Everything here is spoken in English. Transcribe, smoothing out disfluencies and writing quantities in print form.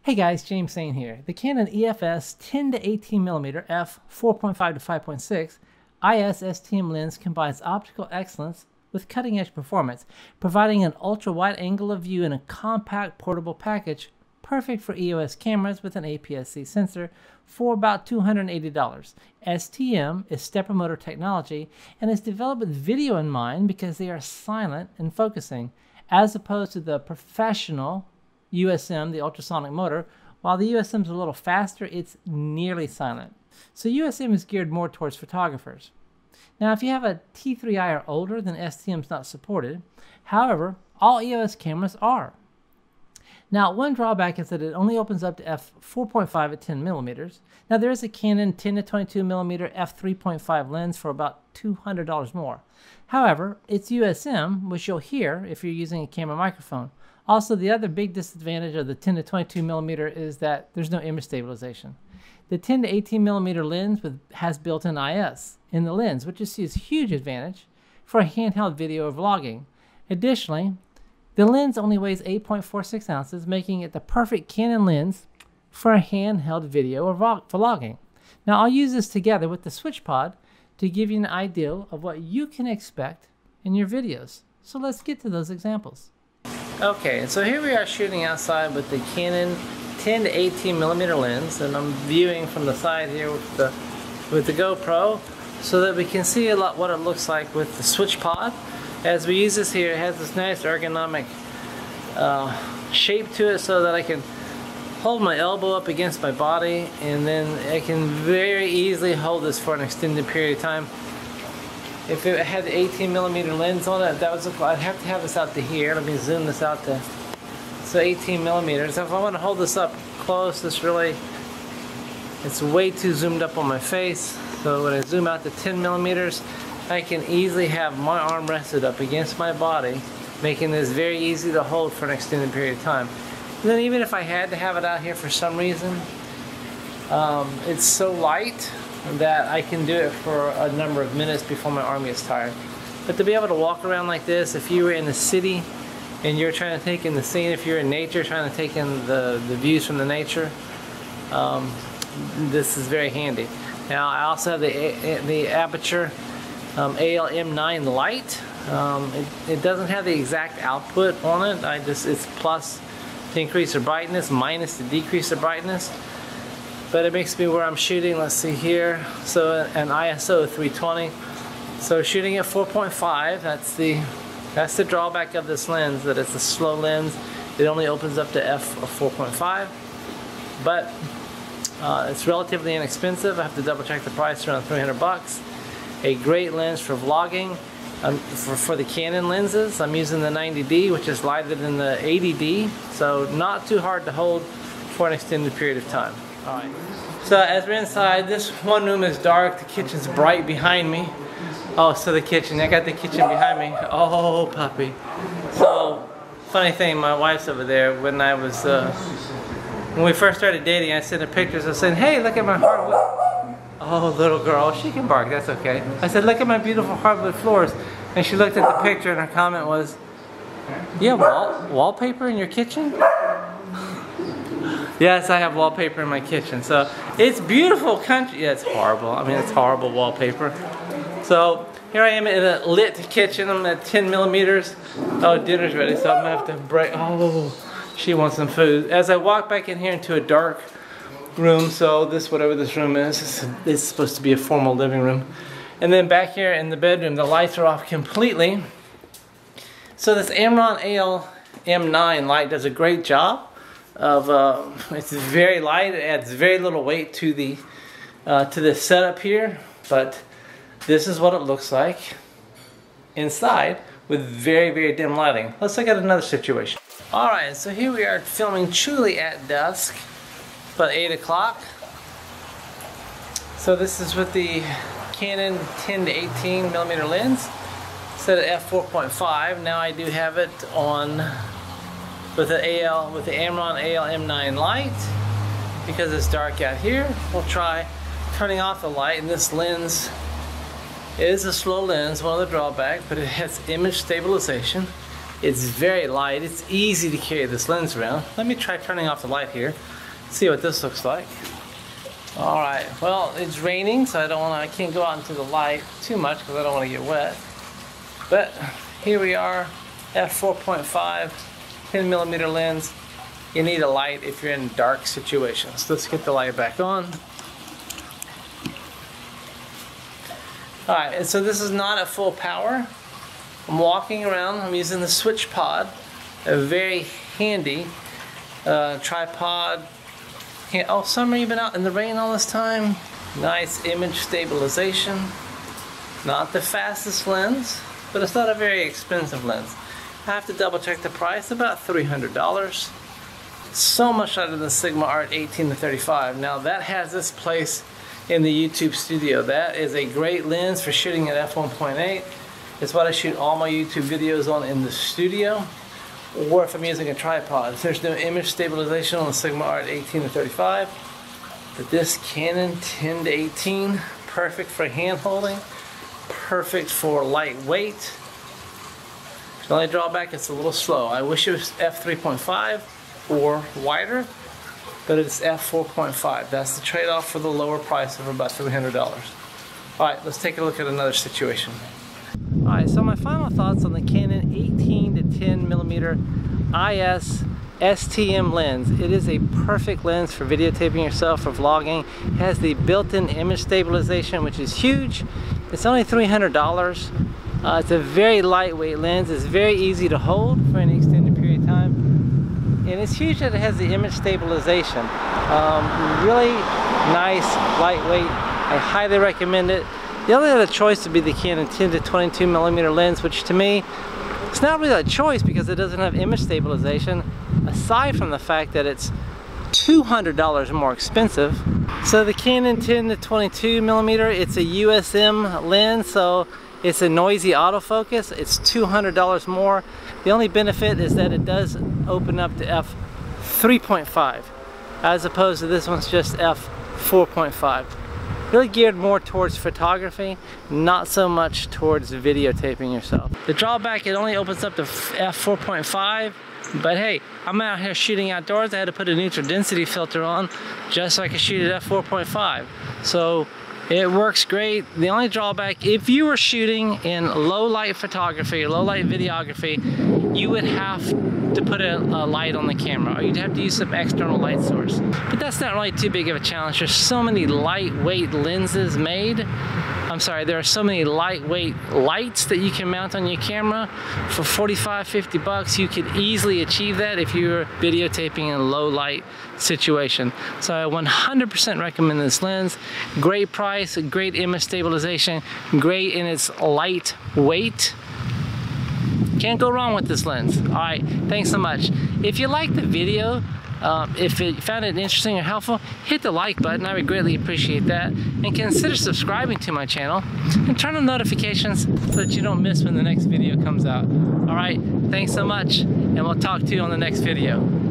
Hey guys, James Sain here. The Canon EFS 10 to 18mm f 4.5 to 5.6 IS STM lens combines optical excellence with cutting-edge performance, providing an ultra-wide angle of view in a compact portable package perfect for EOS cameras with an APS-C sensor for about $280. STM is stepper motor technology and is developed with video in mind because they are silent and focusing, as opposed to the professional USM, the ultrasonic motor. While the USM is a little faster, it's nearly silent. So USM is geared more towards photographers. Now, if you have a T3i or older, then STM is not supported. However, all EOS cameras are. Now, one drawback is that it only opens up to f4.5 at 10mm. Now, there is a Canon 10 to 22mm f3.5 lens for about $200 more. However, it's USM, which you'll hear if you're using a camera microphone. Also, the other big disadvantage of the 10 to 22mm is that there's no image stabilization. The 10 to 18mm lens has built-in IS in the lens, which is a huge advantage for handheld video or vlogging. Additionally, the lens only weighs 8.46 ounces, making it the perfect Canon lens for a handheld video or vlogging. Now, I'll use this together with the SwitchPod to give you an idea of what you can expect in your videos. So let's get to those examples. Okay, so here we are shooting outside with the Canon 10 to 18mm lens, and I'm viewing from the side here with the GoPro so that we can see a lot what it looks like with the SwitchPod. As we use this here, it has this nice ergonomic shape to it so that I can hold my elbow up against my body, and then I can very easily hold this for an extended period of time. If it had the 18mm lens on it, I'd have to have this out to here. Let me zoom this out to 18mm. So if I want to hold this up close, it's way too zoomed up on my face. So when I zoom out to 10mm, I can easily have my arm rested up against my body, making this very easy to hold for an extended period of time. And then even if I had to have it out here for some reason, it's so light that I can do it for a number of minutes before my arm gets tired. But to be able to walk around like this, if you were in the city and you're trying to take in the scene, if you're in nature trying to take in the views from the nature, this is very handy. Now, I also have the Aperture AL-M9 light. It doesn't have the exact output on it. It's plus to increase the brightness, minus to decrease the brightness. But it makes me where I'm shooting, let's see here, so an ISO 320. So shooting at 4.5, that's the drawback of this lens, that it's a slow lens. It only opens up to f4.5, but it's relatively inexpensive. I have to double check the price, around 300 bucks. A great lens for vlogging. For the Canon lenses, I'm using the 90D, which is lighter than the 80D, so not too hard to hold for an extended period of time. Alright, so as we're inside, this one room is dark, the kitchen's bright behind me. Oh, so the kitchen, I got the kitchen behind me. Oh, puppy. So, funny thing, my wife's over there. When we first started dating, I sent her pictures. I said, hey, look at my hardwood. Oh, little girl, she can bark, that's okay. I said, look at my beautiful hardwood floors. And she looked at the picture and her comment was, you have wallpaper in your kitchen? Yes, I have wallpaper in my kitchen. So it's beautiful country. Yeah, it's horrible. I mean, it's horrible wallpaper. So here I am in a lit kitchen. I'm at 10mm. Oh, dinner's ready, so I'm gonna have to break. Oh, she wants some food. As I walk back in here into a dark room, so whatever this room is, it's supposed to be a formal living room. And then back here in the bedroom, the lights are off completely. So this Amron AL-M9 light does a great job of, it's very light, it adds very little weight to the setup here, but this is what it looks like inside with very, very dim lighting. Let's look at another situation. Alright, so here we are filming truly at dusk, about 8 o'clock. So this is with the Canon 10 to 18mm lens, set at f4.5. Now I do have it on with the Amron AL-M9 light. Because it's dark out here, we'll try turning off the light. And this lens is a slow lens, one of the drawbacks, but it has image stabilization. It's very light. It's easy to carry this lens around. Let me try turning off the light here. See what this looks like. All right, well, it's raining, so I can't go out into the light too much because I don't want to get wet. But here we are, f4.5, 10mm lens. You need a light if you're in dark situations. Let's get the light back on. All right, and so this is not at full power. I'm walking around, I'm using the switch pod, a very handy tripod. Oh, Summer, you've been out in the rain all this time. Nice image stabilization. Not the fastest lens, but it's not a very expensive lens. I have to double check the price, about $300. So much lighter than Sigma Art 18-35. Now that has its place in the YouTube studio. That is a great lens for shooting at f1.8. It's what I shoot all my YouTube videos on in the studio, or if I'm using a tripod. There's no image stabilization on the Sigma Art 18-35, but this Canon 10-18, perfect for hand holding, perfect for lightweight. The only drawback, it's a little slow. I wish it was f3.5 or wider, but it's f4.5. That's the trade-off for the lower price of about $300. All right, let's take a look at another situation. Alright, so my final thoughts on the Canon 18-10mm IS STM lens. It is a perfect lens for videotaping yourself, for vlogging. It has the built-in image stabilization, which is huge. It's only $300. It's a very lightweight lens. It's very easy to hold for any extended period of time. And it's huge that it has the image stabilization. Really nice, lightweight. I highly recommend it. The only other choice would be the Canon 10-22mm lens, which to me, it's not really a choice because it doesn't have image stabilization, aside from the fact that it's $200 more expensive. So the Canon 10-22mm, it's a USM lens, so it's a noisy autofocus. It's $200 more. The only benefit is that it does open up to f3.5, as opposed to this one's just f4.5. Really geared more towards photography, not so much towards videotaping yourself. The drawback, it only opens up to f4.5, but hey, I'm out here shooting outdoors. I had to put a neutral density filter on just so I could shoot at f4.5. So it works great. The only drawback, if you were shooting in low light photography, low light videography, you would have to put a light on the camera, or you'd have to use some external light source. But that's not really too big of a challenge. There's so many lightweight lenses made. I'm sorry, there are so many lightweight lights that you can mount on your camera. For 45, 50 bucks, you could easily achieve that if you're videotaping in a low light situation. So I 100% recommend this lens. Great price, great image stabilization, great in its lightweight. Can't go wrong with this lens. All right, thanks so much. If you liked the video, if you found it interesting or helpful, hit the like button. I would greatly appreciate that. And consider subscribing to my channel and turn on notifications so that you don't miss when the next video comes out. All right, thanks so much, and we'll talk to you on the next video.